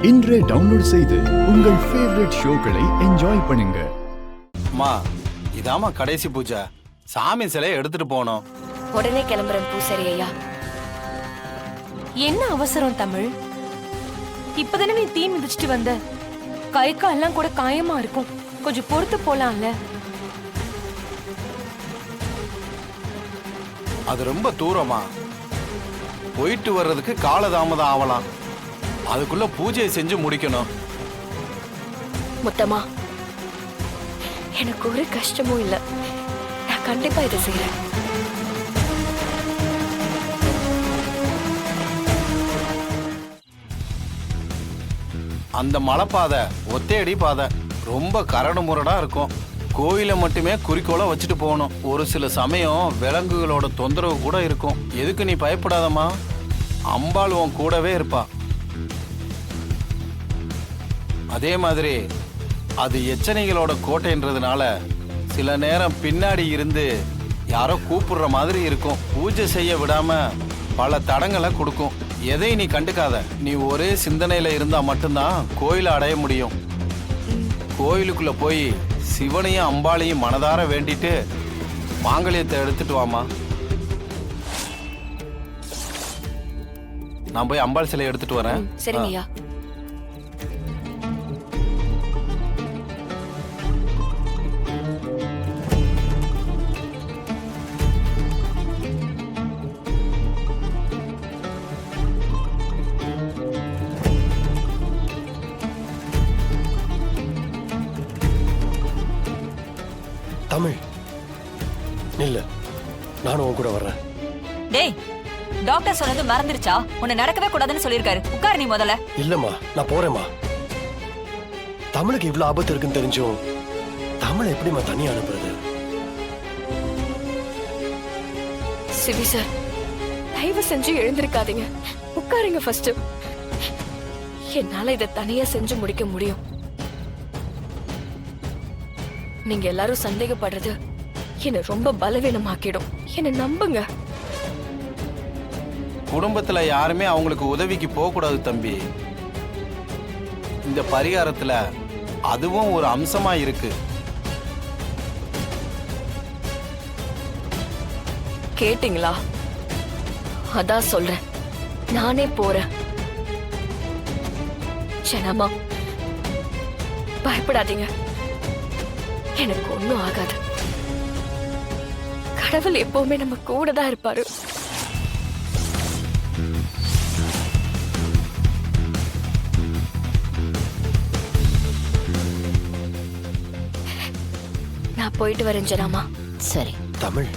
இன்றே டவுன்லோட் செய்து உங்கள் ஃபேவரட் ஷோக்களை என்ஜாய் பண்ணுங்க. அம்மா, இதாம்மா கடைசி பூஜை. சாமி சிலையை எடுத்துட்டு போனோம். உடனே கிளம்புறேன் பூசாரி ஐயா. என்ன அவசரம் தமிழ்? இப்பதானே நீ தீ மிதிச்சிட்டு வந்த. கை கால்லாம் கூட காயமா இருக்கும். கொஞ்சம் பொறுத்து போலாம்ல. அது ரொம்ப தூரமா, போயிட்டு வர்றதுக்கு காலதாமதம் ஆகலாம். அதுக்குள்ள பூஜையை செஞ்சு முடிக்கணும். முத்தமா, எனக்கு ஒரு கஷ்டமும் இல்ல. நான் கண்டிப்பா இதை செய்யறேன். அந்த மலைப்பாதை ஒத்தையடி பாதை, ரொம்ப கரடு முரடா இருக்கும். கோயிலை மட்டுமே குறிக்கோளா வச்சுட்டு போகணும். ஒரு சில சமயம் விலங்குகளோட தொந்தரவு கூட இருக்கும். எதுக்கு நீ பயப்படாதம்மா, அம்பாள் உன் கூடவே இருப்பா. அதே மாதிரி அது எச்சனைகளோட கோட்டைன்றதுனால சில நேரம் பின்னாடி இருந்து யாரோ கூப்பிடுற மாதிரி இருக்கும். பூஜை செய்ய விடாம பல தடங்களை கொடுக்கும். எதையும் நீ கண்டுக்காத. நீ ஒரே சிந்தனையில இருந்தா மட்டும்தான் கோயிலை அடைய முடியும். கோயிலுக்குள்ள போய் சிவனையும் அம்பாளையும் மனதார வேண்டிட்டு மாங்கல்யத்தை எடுத்துட்டு வாமா. நான் போய் அம்பாள் சிலையை எடுத்துட்டு வரேன். சரிங்கய்யா. தமிழ் இல்ல, நானும் உன் கூட வர்றேன். டேய், டாக்டர் சொன்னது மறந்துருச்சா? உன்னை நடக்கவே கூடாதுன்னு சொல்லிருக்காரு. உட்காரு நீ முதல்ல. இல்லம்மா, நான் போறேம்மா. தமிழுக்கு இவ்வளவு ஆபத்து இருக்குன்னு தெரிஞ்சும் தமிழை எப்படிம்மா தனியா அனுப்புறது? சிவி சார், தயவு செஞ்சு எழுந்திருக்காதீங்க. உட்காருங்க ஃபர்ஸ்ட். என்னால இதை தனியா செஞ்சு முடிக்க முடியும். நீங்க எல்லாரும் சந்தேகப்படுறது என்ன ரொம்ப பலவீனமாக்கிடும். என்ன நம்புங்க. குடும்பத்துல யாருமே அவங்களுக்கு உதவிக்கு போக கூடாது தம்பி. இந்த பரிகாரத்துல அதுவும் ஒரு அம்சமா இருக்கு. கேட்டீங்களா? அதான் சொல்றேன், நானே போறேன். ஜனமா, பயப்படாதீங்க. எனக்கு ஒண்ணும் ஆகாது. கடவுள் எப்பவுமே நம்ம கூட தான் இருப்பாரு. நான் போயிட்டு வரேன் ஜனாமா. சரி தமிழ்,